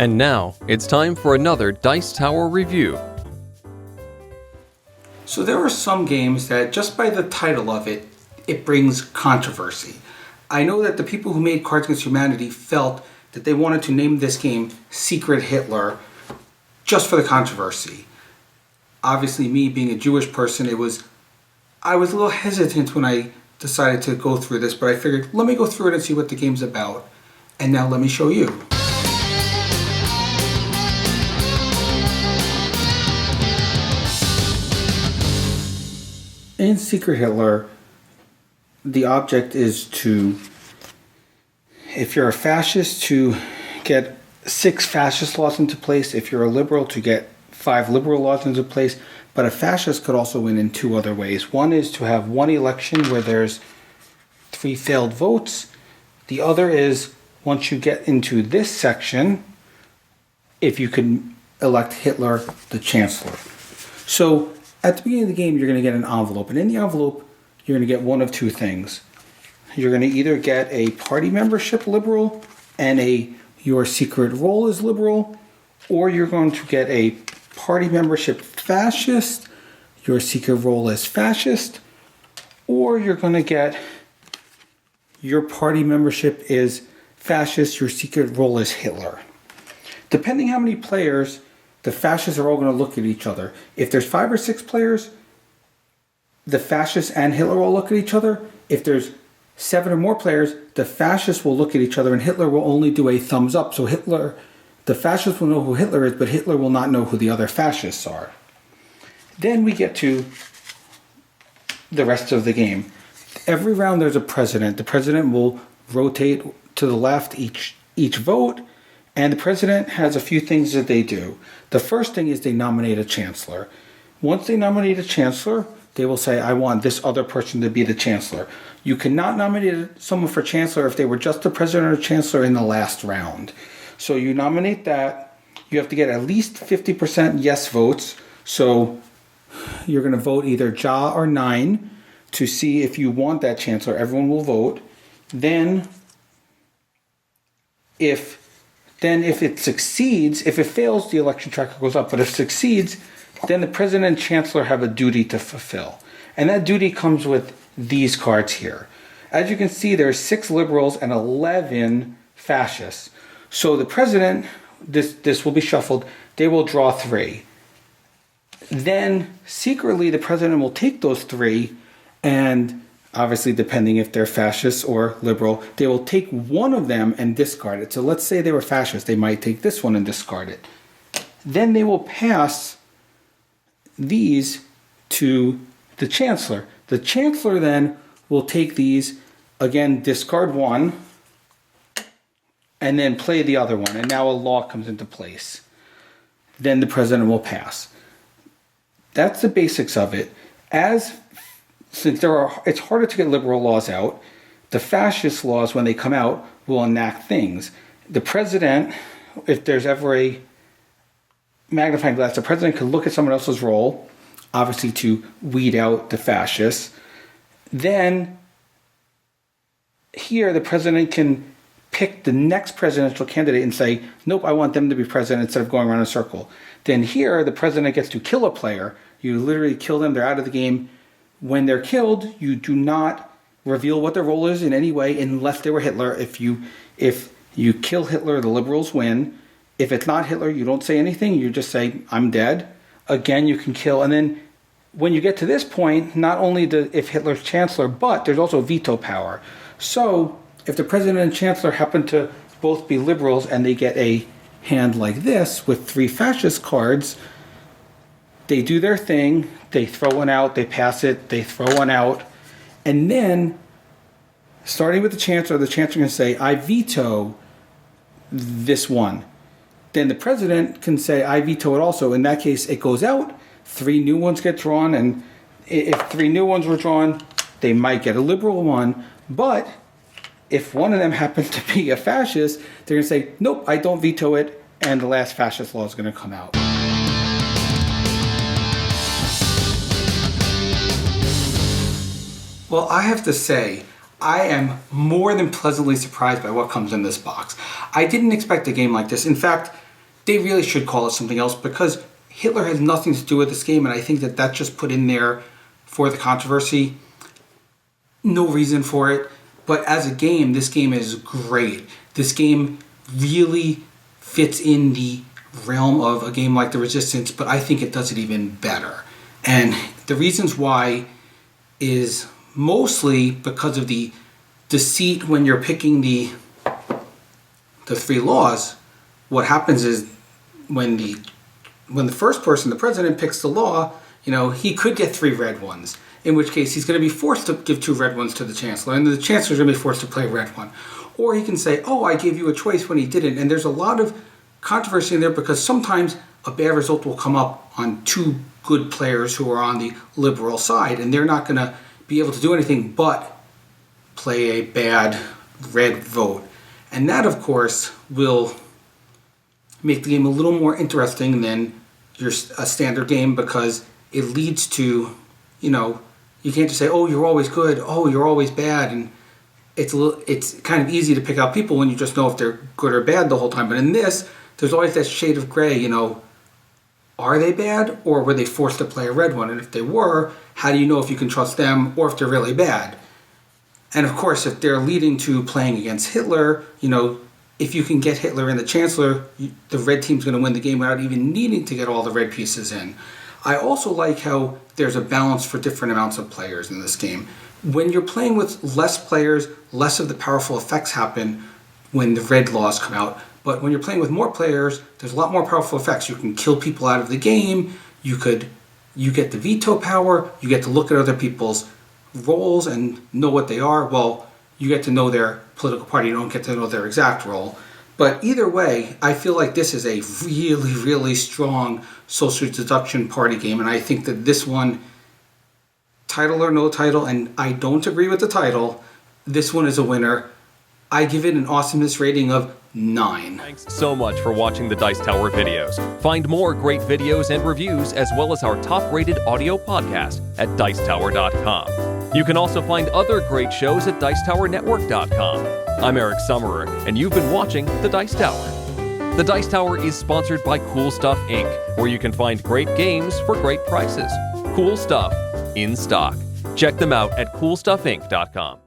And now, it's time for another Dice Tower review. So there are some games that just by the title of it, it brings controversy. I know that the people who made Cards Against Humanity felt that they wanted to name this game Secret Hitler just for the controversy. Obviously, me being a Jewish person, I was a little hesitant when I decided to go through this, but I figured, let me go through it and see what the game's about. And now let me show you. In Secret Hitler, the object is to, if you're a fascist, to get 6 fascist laws into place. If you're a liberal, to get 5 liberal laws into place. But a fascist could also win in 2 other ways. One is to have one election where there's 3 failed votes. The other is, once you get into this section, if you can elect Hitler the chancellor. So at the beginning of the game, you're going to get an envelope. And in the envelope, you're going to get one of 2 things. You're going to either get a party membership liberal and your secret role is liberal, or you're going to get a party membership fascist, your secret role is fascist, or you're going to get your party membership is fascist, your secret role is Hitler. Depending how many players, the fascists are all going to look at each other. If there's 5 or 6 players, the fascists and Hitler will look at each other. If there's 7 or more players, the fascists will look at each other and Hitler will only do a thumbs up. So the fascists will know who Hitler is, but Hitler will not know who the other fascists are. Then we get to the rest of the game. Every round there's a president. The president will rotate to the left each vote, and the president has a few things that they do. The first thing is they nominate a chancellor. Once they nominate a chancellor, they will say, I want this other person to be the chancellor. You cannot nominate someone for chancellor if they were just the president or chancellor in the last round. So you nominate that. You have to get at least 50% yes votes. So you're going to vote either ja or nein to see if you want that chancellor. Everyone will vote. Then if it succeeds, if it fails, the election tracker goes up. But if it succeeds, then the president and chancellor have a duty to fulfill. And that duty comes with these cards here. As you can see, there's 6 liberals and 11 fascists. So the president, this will be shuffled, they will draw 3. Then secretly the president will take those 3 and obviously depending if they're fascist or liberal, they will take one of them and discard it. So let's say they were fascist, they might take this one and discard it. Then they will pass these to the chancellor. The chancellor then will take these, again, discard one, and then play the other one. And now a law comes into place. Then the president will pass. That's the basics of it. Since it's harder to get liberal laws out, the fascist laws, when they come out, will enact things. The president, if there's ever a magnifying glass, the president can look at someone else's role, obviously to weed out the fascists. Then here the president can pick the next presidential candidate and say, nope, I want them to be president instead of going around in a circle. Then here the president gets to kill a player. You literally kill them, they're out of the game. When they're killed, you do not reveal what their role is in any way unless they were Hitler. If you kill Hitler, the liberals win. If it's not Hitler, you don't say anything. You just say, I'm dead. Again, you can kill. And then when you get to this point, not only if Hitler's chancellor, but there's also veto power. So if the president and chancellor happen to both be liberals and they get a hand like this with 3 fascist cards, they do their thing, they throw one out, they pass it, they throw one out, and then, starting with the chancellor can say, I veto this one. Then the president can say, I veto it also. In that case, it goes out, 3 new ones get drawn, and if 3 new ones were drawn, they might get a liberal one, but if one of them happens to be a fascist, they're going to say, nope, I don't veto it, and the last fascist law is going to come out. Well, I have to say, I am more than pleasantly surprised by what comes in this box. I didn't expect a game like this. In fact, they really should call it something else because Hitler has nothing to do with this game, and I think that that's just put in there for the controversy. No reason for it. But as a game, this game is great. This game really fits in the realm of a game like The Resistance, but I think it does it even better. And the reasons why is mostly because of the deceit when you're picking the three laws. What happens is when the first person, the president, picks the law, he could get 3 red ones, in which case he's going to be forced to give 2 red ones to the chancellor, and the chancellor's going to be forced to play a red one. Or he can say, oh, I gave you a choice when he didn't. And there's a lot of controversy in there because sometimes a bad result will come up on 2 good players who are on the liberal side, and they're not going to be able to do anything but play a bad red vote. And that, of course, will make the game a little more interesting than a standard game because it leads to, you can't just say, oh, you're always good, oh, you're always bad, and it's kind of easy to pick out people when you just know if they're good or bad the whole time. But in this, there's always that shade of gray, are they bad or were they forced to play a red one? And if they were, how do you know if you can trust them or if they're really bad? And of course, if they're leading to playing against Hitler, if you can get Hitler and the Chancellor, the red team's going to win the game without even needing to get all the red pieces in. I also like how there's a balance for different amounts of players in this game. When you're playing with less players, less of the powerful effects happen when the red laws come out. But when you're playing with more players, there's a lot more powerful effects. You can kill people out of the game. You get the veto power. You get to look at other people's roles and know what they are. Well, you get to know their political party. You don't get to know their exact role. But either way, I feel like this is a really, really strong social deduction party game. And I think that this one, title or no title, and I don't agree with the title, this one is a winner. I give it an awesomeness rating of 9. Thanks so much for watching the Dice Tower videos. Find more great videos and reviews as well as our top-rated audio podcast at Dicetower.com. You can also find other great shows at DicetowerNetwork.com. I'm Eric Summerer, and you've been watching The Dice Tower. The Dice Tower is sponsored by Cool Stuff Inc., where you can find great games for great prices. Cool stuff in stock. Check them out at CoolStuffInc.com.